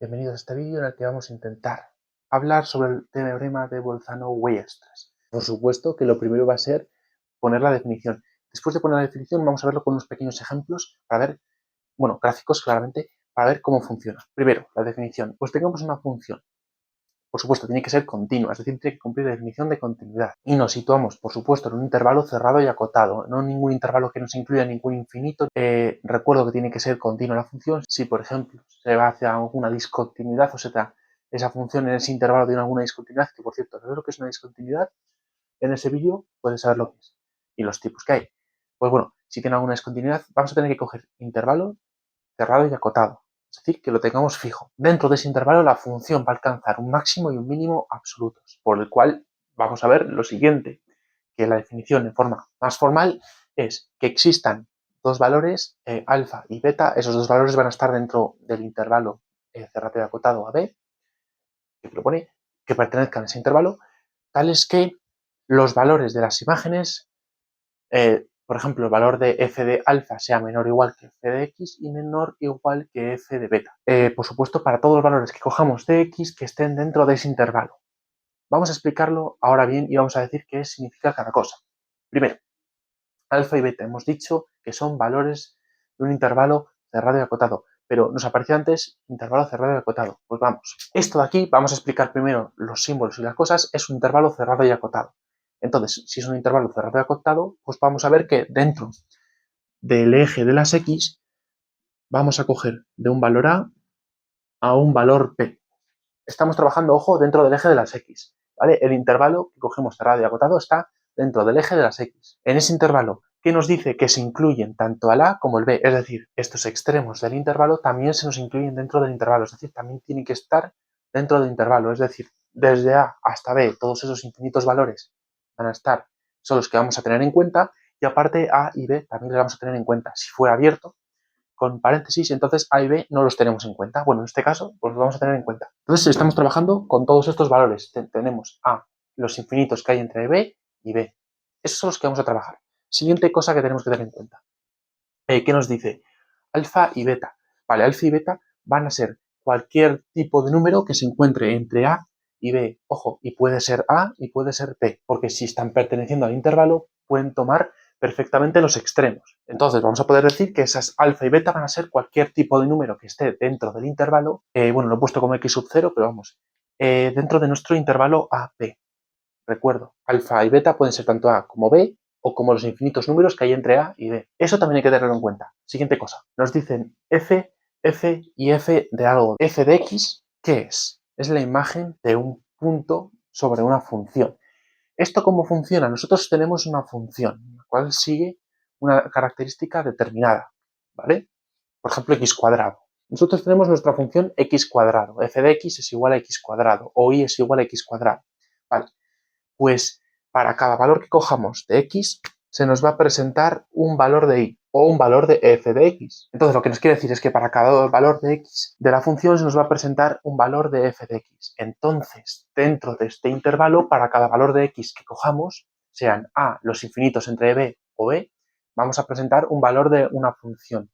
Bienvenidos a este vídeo en el que vamos a intentar hablar sobre el teorema de Bolzano-Weierstrass. Por supuesto que lo primero va a ser poner la definición. Después de poner la definición vamos a verlo con unos pequeños ejemplos para ver, gráficos claramente, para ver cómo funciona. Primero, la definición. Pues tengamos una función. Por supuesto, tiene que ser continua, es decir, tiene que cumplir la definición de continuidad. Y nos situamos, por supuesto, en un intervalo cerrado y acotado, no en ningún intervalo que nos incluya ningún infinito. Recuerdo que tiene que ser continua la función. Si, por ejemplo, se va hacia alguna discontinuidad, o sea, esa función en ese intervalo tiene alguna discontinuidad, que por cierto, ¿sabes lo que es una discontinuidad? En ese vídeo puedes saber lo que es y los tipos que hay. Pues bueno, si tiene alguna discontinuidad, vamos a tener que coger intervalo cerrado y acotado. Es decir, que lo tengamos fijo. Dentro de ese intervalo la función va a alcanzar un máximo y un mínimo absolutos, por el cual vamos a ver lo siguiente, que la definición en forma más formal es que existan dos valores, alfa y beta. Esos dos valores van a estar dentro del intervalo cerrado y acotado a b, que propone que pertenezcan a ese intervalo, tales que los valores de las imágenes, por ejemplo, el valor de f de alfa sea menor o igual que f de x y menor o igual que f de beta. Por supuesto, para todos los valores que cojamos de x que estén dentro de ese intervalo. Vamos a explicarlo ahora bien y vamos a decir qué significa cada cosa. Primero, alfa y beta. Hemos dicho que son valores de un intervalo cerrado y acotado, pero nos apareció antes intervalo cerrado y acotado. Pues vamos. Esto de aquí, vamos a explicar primero los símbolos y las cosas, es un intervalo cerrado y acotado. Entonces, si es un intervalo cerrado y acotado, pues vamos a ver que dentro del eje de las x vamos a coger de un valor a un valor p. Estamos trabajando, ojo, dentro del eje de las x, ¿vale? El intervalo que cogemos cerrado y acotado está dentro del eje de las x. En ese intervalo, ¿qué nos dice? Que se incluyen tanto el a como el b, es decir, estos extremos del intervalo también se nos incluyen dentro del intervalo, es decir, también tienen que estar dentro del intervalo, es decir, desde a hasta b, todos esos infinitos valores van a estar, son los que vamos a tener en cuenta, y aparte a y b también los vamos a tener en cuenta. Si fuera abierto, con paréntesis, entonces A y B no los tenemos en cuenta. Bueno, en este caso, pues los vamos a tener en cuenta. Entonces, estamos trabajando con todos estos valores. Tenemos A, los infinitos que hay entre B y B. Esos son los que vamos a trabajar. Siguiente cosa que tenemos que tener en cuenta. ¿Qué nos dice? Alfa y beta. Vale, alfa y beta van a ser cualquier tipo de número que se encuentre entre A y B. Ojo, y puede ser A y puede ser B, porque si están perteneciendo al intervalo, pueden tomar perfectamente los extremos. Entonces, vamos a poder decir que esas alfa y beta van a ser cualquier tipo de número que esté dentro del intervalo. Bueno, lo he puesto como x sub 0, pero vamos, dentro de nuestro intervalo A-B. Recuerdo, alfa y beta pueden ser tanto A como B, o como los infinitos números que hay entre A y B. Eso también hay que tenerlo en cuenta. Siguiente cosa. Nos dicen f, f y f de algo. F de x, ¿qué es? Es la imagen de un punto sobre una función. ¿Esto cómo funciona? Nosotros tenemos una función, la cual sigue una característica determinada, ¿vale? Por ejemplo, x cuadrado. Nosotros tenemos nuestra función x cuadrado. F de x es igual a x cuadrado, o y es igual a x cuadrado. Vale. Pues para cada valor que cojamos de x, se nos va a presentar un valor de y o un valor de f de x. Entonces, lo que nos quiere decir es que para cada valor de x de la función se nos va a presentar un valor de f de x. Entonces, dentro de este intervalo, para cada valor de x que cojamos, sean a los infinitos entre b o b, vamos a presentar un valor de una función.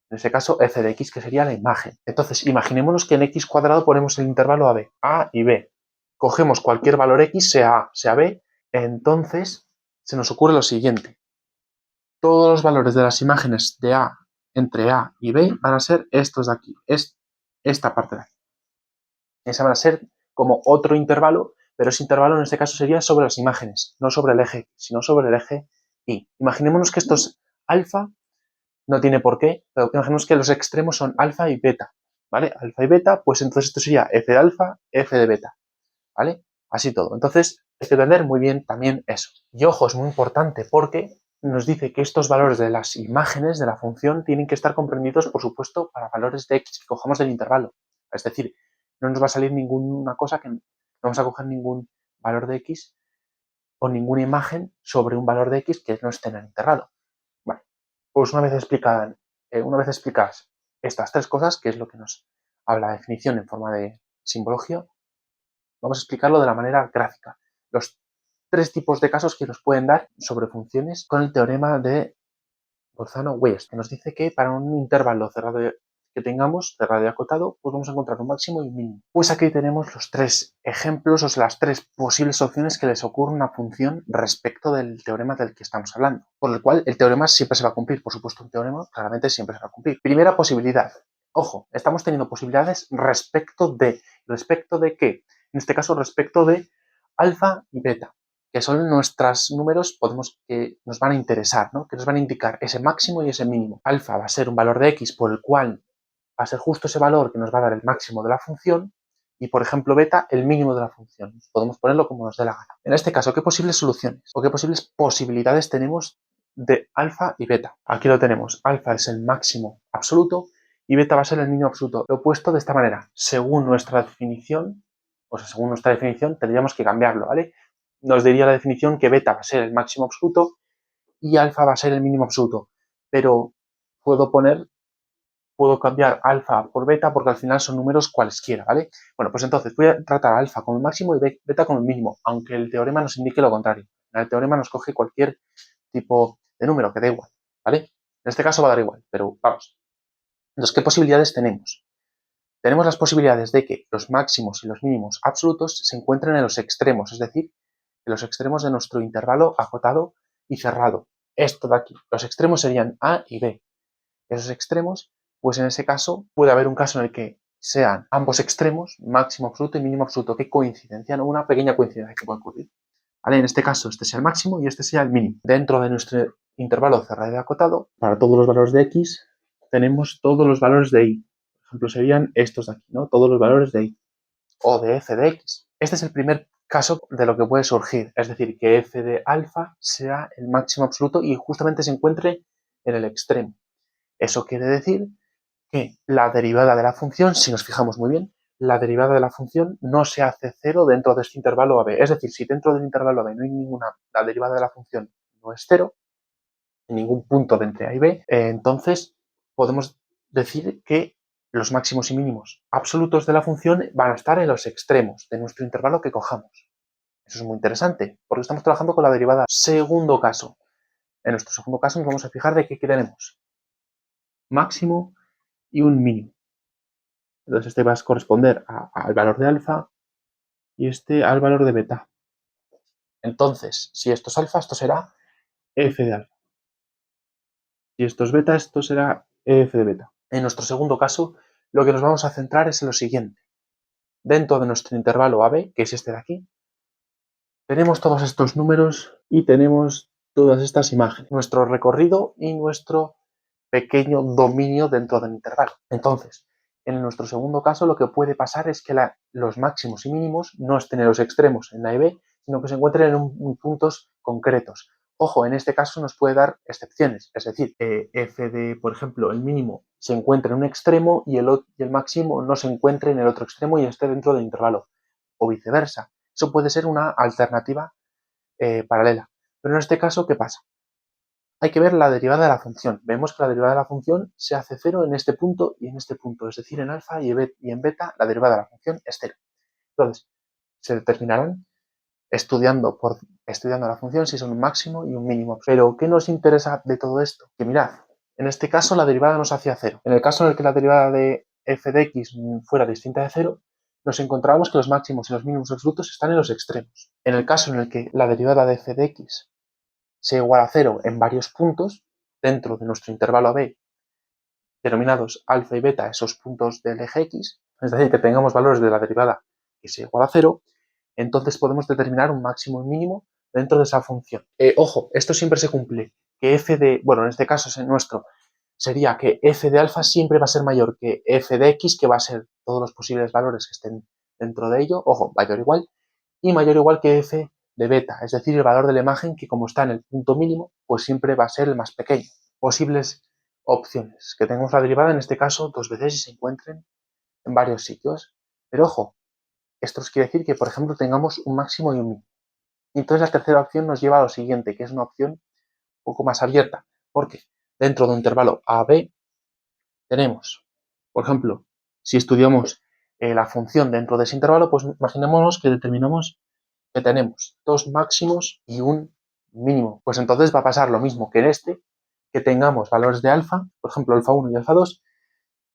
En este caso, f de x, que sería la imagen. Entonces, imaginémonos que en x cuadrado ponemos el intervalo a y b. Cogemos cualquier valor x, sea a, sea b, entonces se nos ocurre lo siguiente. Todos los valores de las imágenes de a entre a y b van a ser estos de aquí, esta parte de aquí. Esa va a ser como otro intervalo, pero ese intervalo en este caso sería sobre las imágenes, no sobre el eje, sino sobre el eje y. Imaginémonos que esto es alfa, no tiene por qué, pero imaginemos que los extremos son alfa y beta, ¿vale? Alfa y beta, pues entonces esto sería f de alfa, f de beta, ¿vale? Así todo. Entonces, hay que entender muy bien también eso. Y ojo, es muy importante porque nos dice que estos valores de las imágenes de la función tienen que estar comprendidos, por supuesto, para valores de x que cojamos del intervalo. Es decir, no nos va a salir ninguna cosa que no vamos a coger ningún valor de x o ninguna imagen sobre un valor de x que no esté en el intervalo. Vale. Pues una vez explicadas estas tres cosas, que es lo que nos habla la definición en forma de simbología, vamos a explicarlo de la manera gráfica. Los tres tipos de casos que nos pueden dar sobre funciones con el teorema de Bolzano-Weierstrass, que nos dice que para un intervalo cerrado que tengamos de radio acotado, pues vamos a encontrar un máximo y un mínimo. Pues aquí tenemos los tres ejemplos, o sea, las tres posibles opciones que les ocurre a una función respecto del teorema del que estamos hablando. Por el cual el teorema siempre se va a cumplir. Por supuesto, un teorema claramente siempre se va a cumplir. Primera posibilidad. Ojo, estamos teniendo posibilidades respecto de. ¿Respecto de qué? En este caso, respecto de alfa y beta, que son nuestros números que nos van a interesar, ¿no? Que nos van a indicar ese máximo y ese mínimo. Alfa va a ser un valor de x por el cual va a ser justo ese valor que nos va a dar el máximo de la función y, por ejemplo, beta, el mínimo de la función. Podemos ponerlo como nos dé la gana. En este caso, ¿qué posibles soluciones o qué posibles posibilidades tenemos de alfa y beta? Aquí lo tenemos. Alfa es el máximo absoluto y beta va a ser el mínimo absoluto. Lo he puesto de esta manera. Según nuestra definición, tendríamos que cambiarlo, ¿vale? Nos diría la definición que beta va a ser el máximo absoluto y alfa va a ser el mínimo absoluto. Pero puedo cambiar alfa por beta porque al final son números cualesquiera, ¿vale? Bueno, pues entonces voy a tratar a alfa como el máximo y beta como el mínimo, aunque el teorema nos indique lo contrario. El teorema nos coge cualquier tipo de número, que da igual, ¿vale? En este caso va a dar igual, pero vamos. Entonces, ¿qué posibilidades tenemos? Tenemos las posibilidades de que los máximos y los mínimos absolutos se encuentren en los extremos, es decir, en los extremos de nuestro intervalo acotado y cerrado. Esto de aquí. Los extremos serían A y B. Esos extremos, pues en ese caso puede haber un caso en el que sean ambos extremos, máximo absoluto y mínimo absoluto. ¿Qué coincidencia? ¿No? Una pequeña coincidencia que puede ocurrir. ¿Vale? En este caso, este sea el máximo y este sea el mínimo. Dentro de nuestro intervalo cerrado y acotado, para todos los valores de x, tenemos todos los valores de y. Por ejemplo, serían estos de aquí, ¿no? Todos los valores de y o de f de x. Este es el primer caso de lo que puede surgir, es decir, que f de alfa sea el máximo absoluto y justamente se encuentre en el extremo. Eso quiere decir que la derivada de la función, si nos fijamos muy bien, la derivada de la función no se hace cero dentro de este intervalo AB. Es decir, si dentro del intervalo AB no hay la derivada de la función no es cero, en ningún punto de entre A y B, entonces podemos decir que los máximos y mínimos absolutos de la función van a estar en los extremos de nuestro intervalo que cojamos. Eso es muy interesante, porque estamos trabajando con la derivada. Segundo caso. En nuestro segundo caso nos vamos a fijar de que tenemos máximo y un mínimo. Entonces este va a corresponder al valor de alfa y este al valor de beta. Entonces, si esto es alfa, esto será f de alfa. Si esto es beta, esto será f de beta. En nuestro segundo caso, lo que nos vamos a centrar es en lo siguiente. Dentro de nuestro intervalo AB, que es este de aquí, tenemos todos estos números y tenemos todas estas imágenes. Nuestro recorrido y nuestro pequeño dominio dentro del intervalo. Entonces, en nuestro segundo caso, lo que puede pasar es que los máximos y mínimos no estén en los extremos, en A y B, sino que se encuentren en puntos concretos. Ojo, en este caso nos puede dar excepciones, es decir, f de, por ejemplo, el mínimo se encuentra en un extremo y el máximo no se encuentre en el otro extremo y esté dentro del intervalo, o viceversa. Eso puede ser una alternativa paralela. Pero en este caso, ¿qué pasa? Hay que ver la derivada de la función. Vemos que la derivada de la función se hace cero en este punto y en este punto, es decir, en alfa y en beta la derivada de la función es cero. Entonces, se determinarán estudiando la función si son un máximo y un mínimo. Pero, ¿qué nos interesa de todo esto? Que mirad, en este caso la derivada nos hacía cero. En el caso en el que la derivada de f de x fuera distinta de cero, nos encontramos que los máximos y los mínimos absolutos están en los extremos. En el caso en el que la derivada de f de x sea igual a cero en varios puntos dentro de nuestro intervalo AB, denominados alfa y beta, esos puntos del eje X, es decir, que tengamos valores de la derivada que sea igual a cero, entonces podemos determinar un máximo y mínimo dentro de esa función. Ojo, esto siempre se cumple, que f de, bueno, en este caso es el nuestro, sería que f de alfa siempre va a ser mayor que f de x, que va a ser todos los posibles valores que estén dentro de ello, ojo, mayor o igual, y mayor o igual que f de beta, es decir, el valor de la imagen que como está en el punto mínimo, pues siempre va a ser el más pequeño. Posibles opciones, que tengamos la derivada en este caso dos veces y se encuentren en varios sitios. Pero ojo, esto nos quiere decir que, por ejemplo, tengamos un máximo y un mínimo. Y entonces la tercera opción nos lleva a lo siguiente, que es una opción un poco más abierta, porque dentro de un intervalo AB tenemos, por ejemplo, si estudiamos la función dentro de ese intervalo, pues imaginémonos que determinamos que tenemos dos máximos y un mínimo. Pues entonces va a pasar lo mismo que en este, que tengamos valores de alfa, por ejemplo, alfa 1 y alfa 2,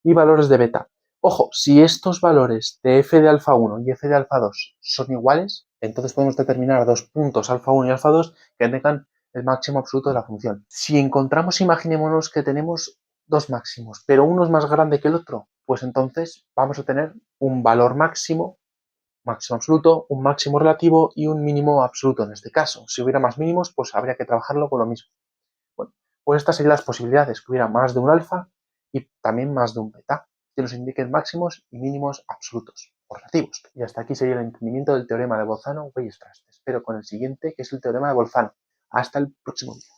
y valores de beta. Ojo, si estos valores de f de alfa 1 y f de alfa 2 son iguales, entonces podemos determinar dos puntos alfa 1 y alfa 2 que tengan el máximo absoluto de la función. Si encontramos, imaginémonos que tenemos dos máximos, pero uno es más grande que el otro, pues entonces vamos a tener un valor máximo absoluto, un máximo relativo y un mínimo absoluto en este caso. Si hubiera más mínimos, pues habría que trabajarlo con lo mismo. Bueno, pues estas serían las posibilidades, que hubiera más de un alfa y también más de un beta, que nos indiquen máximos y mínimos absolutos o relativos. Y hasta aquí sería el entendimiento del teorema de Bolzano-Weierstrass. Te espero con el siguiente, que es el teorema de Bolzano. Hasta el próximo vídeo.